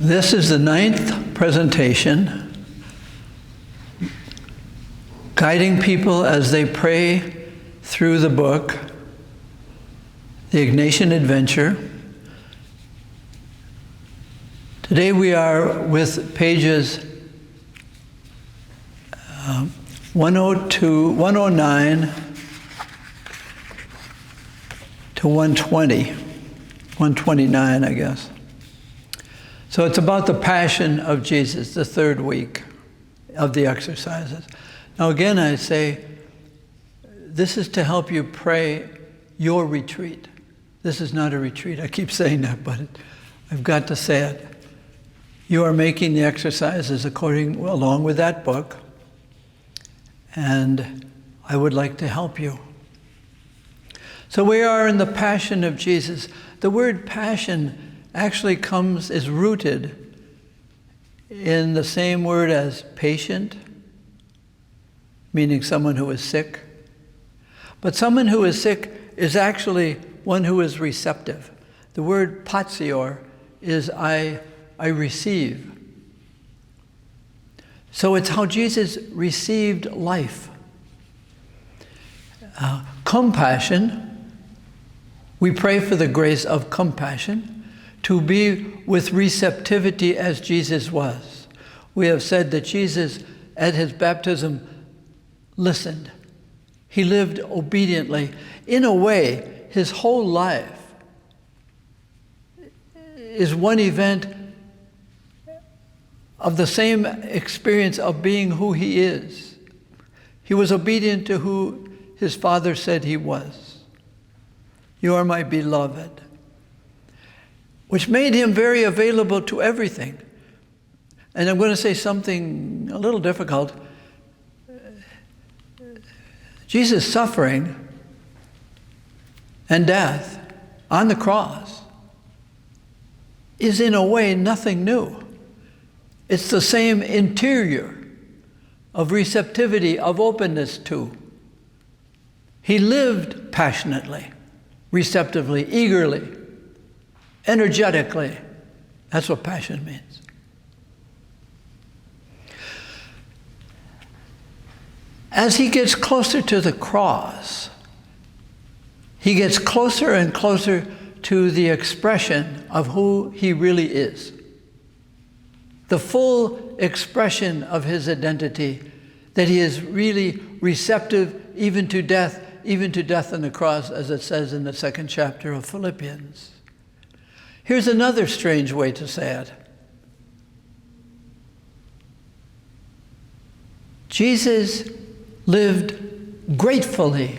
This is the 9th presentation, guiding people as they pray through the book, The Ignatian Adventure. Today we are with pages 102, 109 to 120, 129, I guess. So it's about the Passion of Jesus, the third week of the exercises. Now again, I say, this is to help you pray your retreat. This is not a retreat. I keep saying that, but I've got to say it. You are making the exercises along with that book, and I would like to help you. So we are in the Passion of Jesus. The word passion actually is rooted in the same word as patient, meaning someone who is sick. But someone who is sick is actually one who is receptive. The word patior is I receive. So it's how Jesus received life. Compassion, we pray for the grace of compassion, to be with receptivity as Jesus was. We have said that Jesus, at his baptism, listened. He lived obediently. In a way, his whole life is one event of the same experience of being who he is. He was obedient to who his Father said he was. You are my beloved. Which made him very available to everything. And I'm going to say something a little difficult. Jesus' suffering and death on the cross is in a way nothing new. It's the same interior of receptivity, of openness to. He lived passionately, receptively, eagerly, energetically. That's what passion means. As he gets closer to the cross, he gets closer and closer to the expression of who he really is. The full expression of his identity, that he is really receptive even to death on the cross, as it says in the 2nd chapter of Philippians. Here's another strange way to say it. Jesus lived gratefully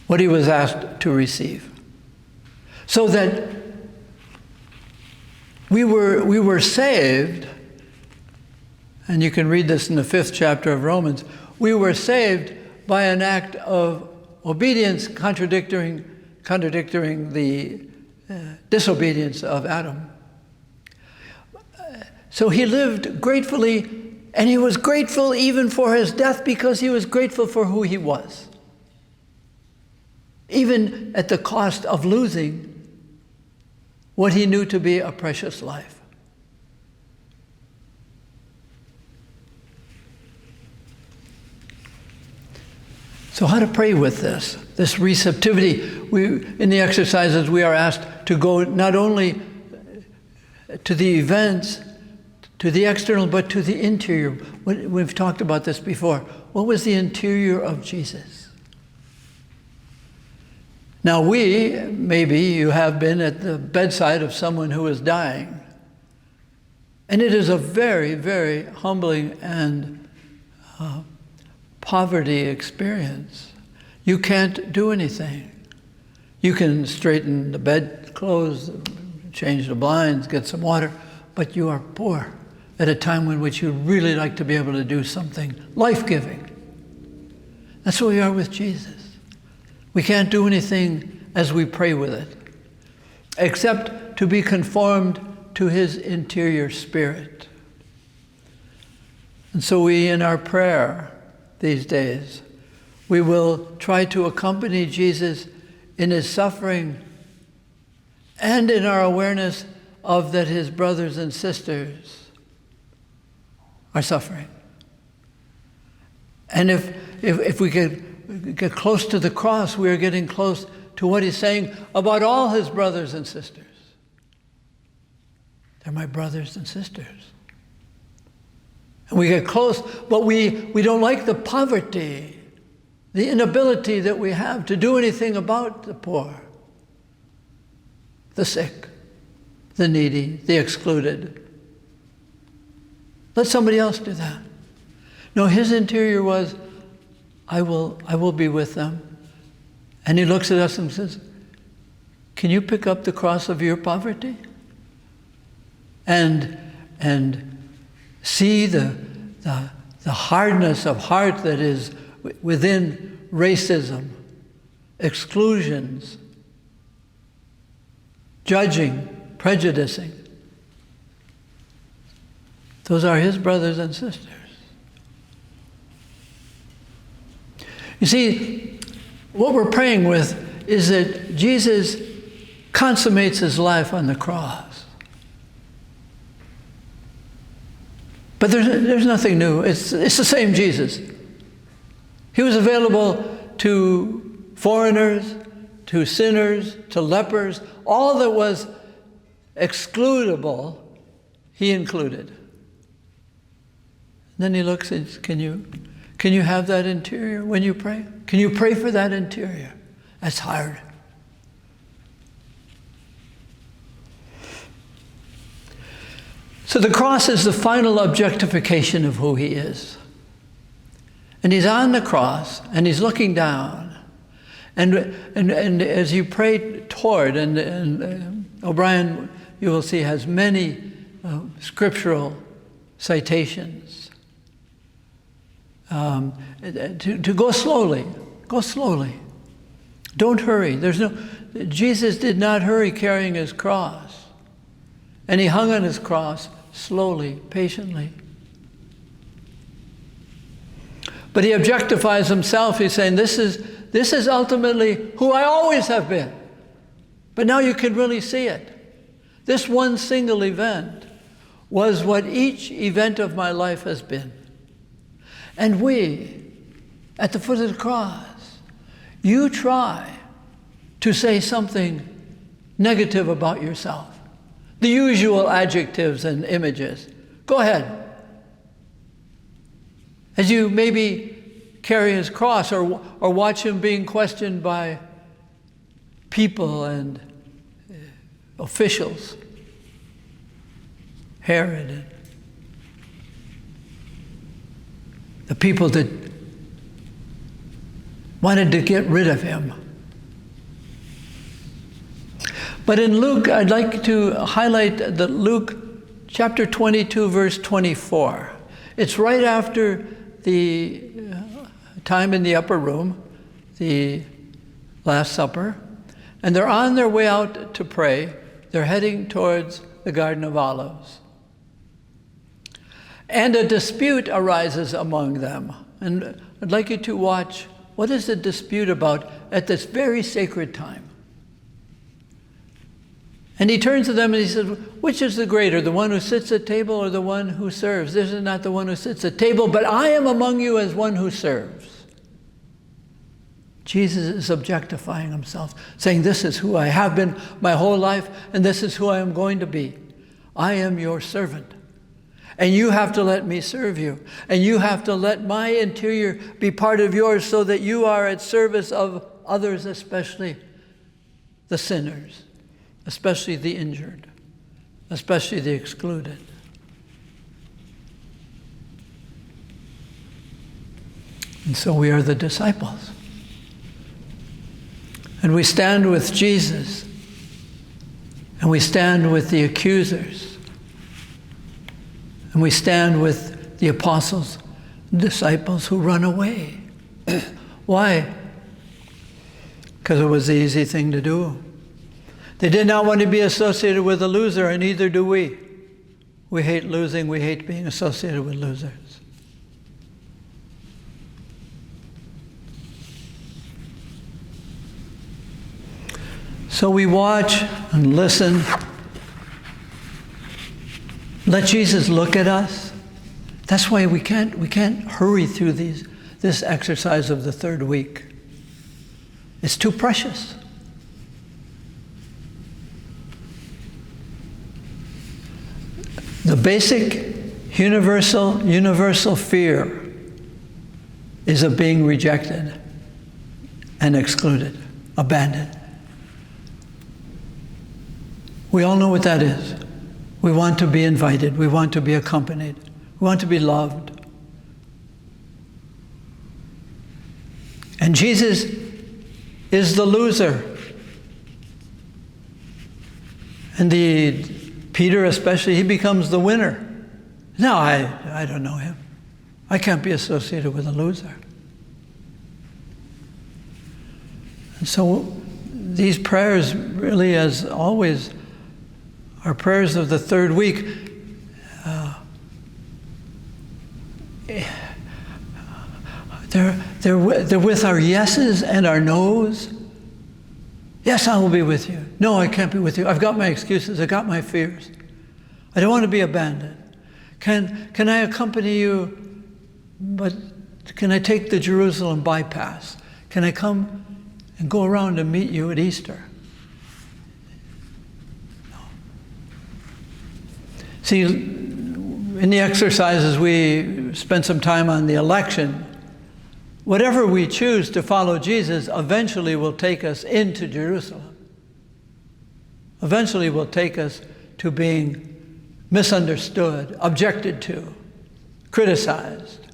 what he was asked to receive. So that we were saved, and you can read this in the 5th chapter of Romans, we were saved by an act of obedience contradicting the disobedience of Adam. So he lived gratefully, and he was grateful even for his death because he was grateful for who he was. Even at the cost of losing what he knew to be a precious life. So how to pray with this receptivity? In the exercises, we are asked to go not only to the events, to the external, but to the interior. We've talked about this before. What was the interior of Jesus? Now maybe you have been at the bedside of someone who is dying. And it is a very, very humbling and poverty experience. You can't do anything. You can straighten the bedclothes, change the blinds, get some water, but you are poor at a time in which you'd really like to be able to do something life-giving. That's what we are with Jesus. We can't do anything as we pray with it, except to be conformed to his interior spirit. And so in our prayer these days, we will try to accompany Jesus in his suffering and in our awareness of that his brothers and sisters are suffering. And if we could get close to the cross, we are getting close to what he's saying about all his brothers and sisters. They're my brothers and sisters. And we get close, but we don't like the poverty, the inability that we have to do anything about the poor, the sick, the needy, the excluded. Let somebody else do that. No, his interior was, I will be with them. And he looks at us and says, can you pick up the cross of your poverty? And see the hardness of heart that is within racism, exclusions, judging, prejudicing. Those are his brothers and sisters. You see, what we're praying with is that Jesus consummates his life on the cross. But there's nothing new. It's the same Jesus. He was available to foreigners, to sinners, to lepers. All that was excludable, he included. Then he looks and says, can you have that interior when you pray? Can you pray for that interior? That's hard. So the cross is the final objectification of who he is. And he's on the cross, and he's looking down. And as you pray toward, and O'Brien, you will see, has many scriptural citations. To go slowly. Go slowly. Don't hurry. Jesus did not hurry carrying his cross. And he hung on his cross slowly, patiently. But he objectifies himself. He's saying, this is ultimately who I always have been. But now you can really see it. This one single event was what each event of my life has been. And we, at the foot of the cross, you try to say something negative about yourself. The usual adjectives and images. Go ahead. As you maybe carry his cross or watch him being questioned by people and officials, Herod, and the people that wanted to get rid of him. But in Luke, I'd like to highlight that Luke chapter 22, verse 24. It's right after the time in the upper room, the Last Supper, and they're on their way out to pray. They're heading towards the Garden of Olives. And a dispute arises among them. And I'd like you to watch, what is the dispute about at this very sacred time? And he turns to them and he says, which is the greater, the one who sits at table or the one who serves? This is not the one who sits at table, but I am among you as one who serves. Jesus is objectifying himself, saying, this is who I have been my whole life, and this is who I am going to be. I am your servant. And you have to let me serve you. And you have to let my interior be part of yours so that you are at service of others, especially the sinners, especially the injured, especially the excluded. And so we are the disciples. And we stand with Jesus. And we stand with the accusers. And we stand with the apostles, disciples who run away. Why? Because it was the easy thing to do. They did not want to be associated with a loser, and neither do we. We hate losing. We hate being associated with losers. So we watch and listen Let Jesus look at us. That's why we can't hurry through this exercise of the third week. It's too precious. The basic universal fear is of being rejected and excluded, abandoned. We all know what that is. We want to be invited. We want to be accompanied. We want to be loved. And Jesus is the loser. And Peter especially, he becomes the winner. No, I don't know him. I can't be associated with a loser. And so these prayers really, as always, are prayers of the third week. They're with our yeses and our nos. Yes, I will be with you. No, I can't be with you. I've got my excuses. I've got my fears. I don't want to be abandoned. Can I accompany you, but can I take the Jerusalem bypass? Can I come and go around and meet you at Easter? No. See, in the exercises we spent some time on the election. Whatever we choose to follow Jesus eventually will take us into Jerusalem. Eventually will take us to being misunderstood, objected to, criticized.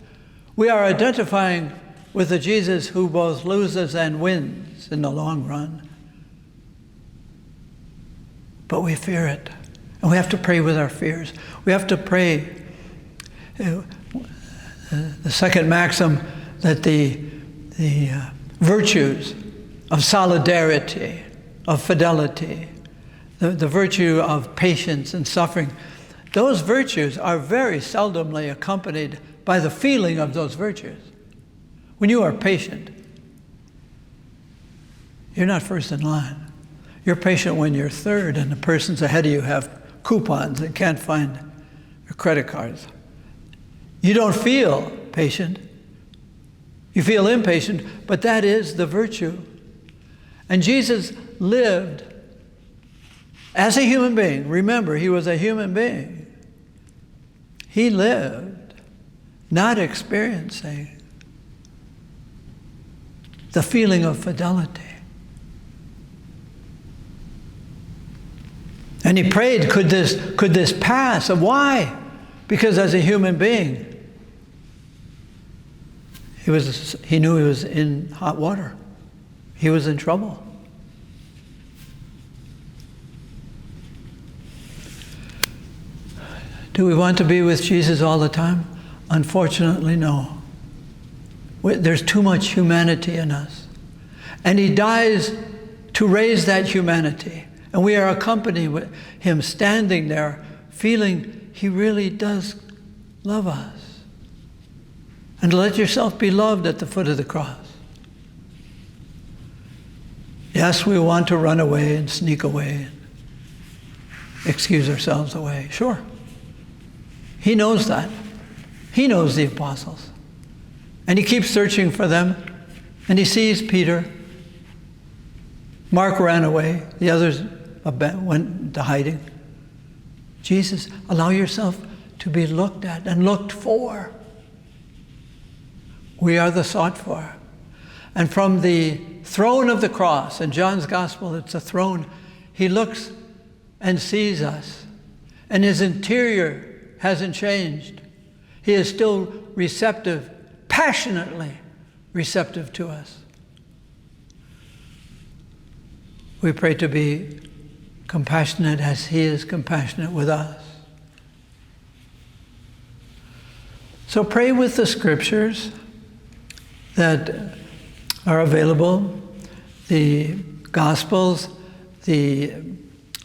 We are identifying with a Jesus who both loses and wins in the long run. But we fear it. And we have to pray with our fears. We have to pray. The second maxim, that the virtues of solidarity, of fidelity, the virtue of patience and suffering, those virtues are very seldomly accompanied by the feeling of those virtues. When you are patient, you're not first in line. You're patient when you're third and the persons ahead of you have coupons and can't find their credit cards. You don't feel patient. You feel impatient, but that is the virtue. And Jesus lived as a human being. Remember, he was a human being. He lived not experiencing the feeling of fidelity. And he prayed, could this pass? And why? Because as a human being, he knew he was in hot water. He was in trouble. Do we want to be with Jesus all the time? Unfortunately, no. There's too much humanity in us. And he dies to raise that humanity. And we are accompanied with him standing there, feeling he really does love us. And let yourself be loved at the foot of the cross. Yes, we want to run away and sneak away and excuse ourselves away. Sure. He knows that. He knows the apostles. And he keeps searching for them. And he sees Peter. Mark ran away. The others went to hiding. Jesus, allow yourself to be looked at and looked for. We are the sought for. And from the throne of the cross, in John's gospel, it's a throne, he looks and sees us. And his interior hasn't changed. He is still receptive, passionately receptive to us. We pray to be compassionate as he is compassionate with us. So pray with the scriptures that are available, the Gospels, the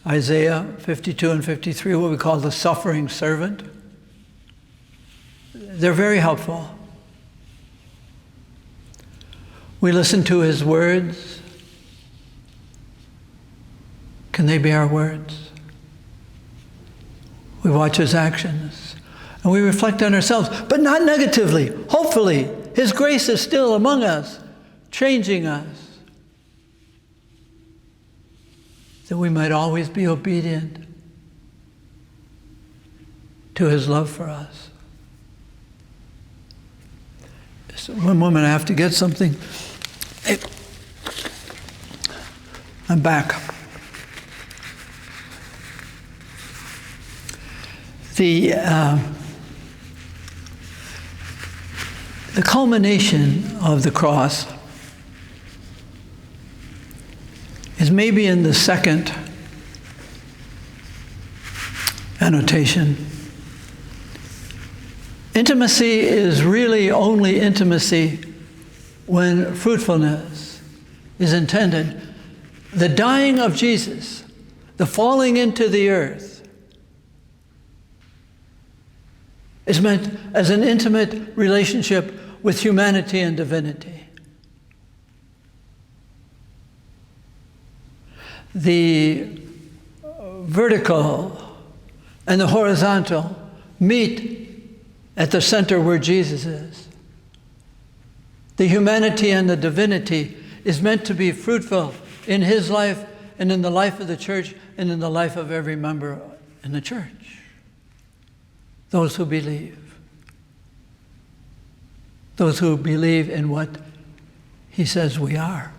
Isaiah 52 and 53, what we call the suffering servant. They're very helpful. We listen to his words. Can they be our words? We watch his actions. And we reflect on ourselves, but not negatively. Hopefully, his grace is still among us, changing us, that we might always be obedient to his love for us. So one moment, I have to get something. I'm back. The culmination of the cross is maybe in the second annotation. Intimacy is really only intimacy when fruitfulness is intended. The dying of Jesus, the falling into the earth, is meant as an intimate relationship with humanity and divinity. The vertical and the horizontal meet at the center where Jesus is. The humanity and the divinity is meant to be fruitful in his life and in the life of the church and in the life of every member in the church. Those who believe. Those who believe in what he says we are.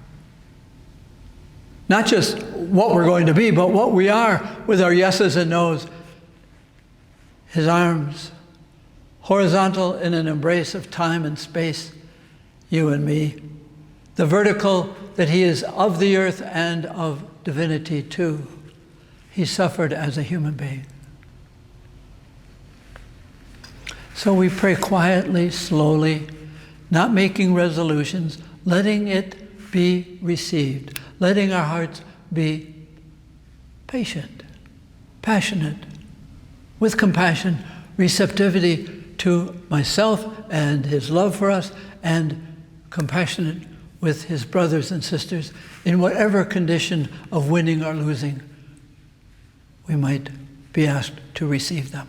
Not just what we're going to be, but what we are with our yeses and nos. His arms, horizontal in an embrace of time and space, you and me. The vertical, that he is of the earth and of divinity too. He suffered as a human being. So we pray quietly, slowly, not making resolutions, letting it be received, letting our hearts be patient, passionate, with compassion, receptivity to myself and his love for us, and compassionate with his brothers and sisters in whatever condition of winning or losing we might be asked to receive them.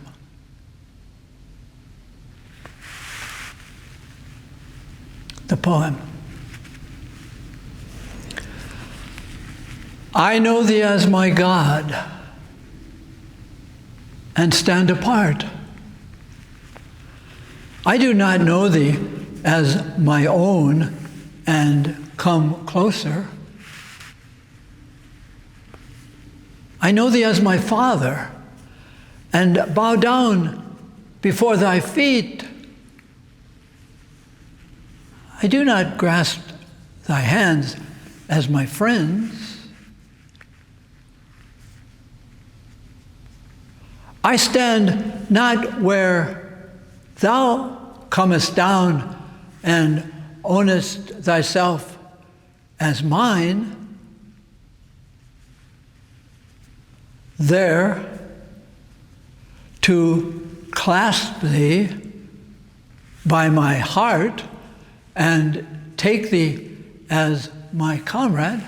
The poem. I know thee as my God and stand apart. I do not know thee as my own and come closer. I know thee as my Father and bow down before thy feet. I do not grasp thy hands as my friends. I stand not where thou comest down and ownest thyself as mine. There to clasp thee by my heart and take thee as my comrade.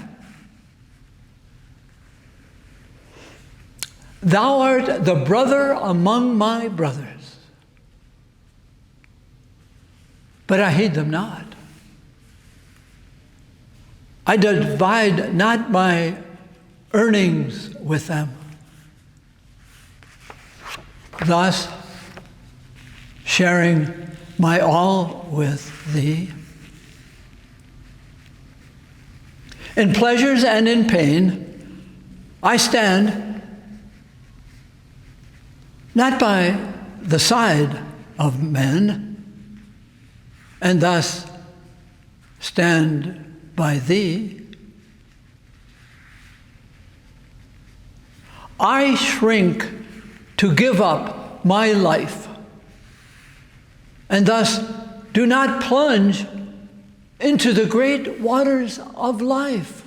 Thou art the brother among my brothers, but I heed them not. I divide not my earnings with them. Thus, sharing my all with thee. In pleasures and in pain, I stand not by the side of men, and thus stand by thee. I shrink to give up my life, and thus do not plunge into the great waters of life.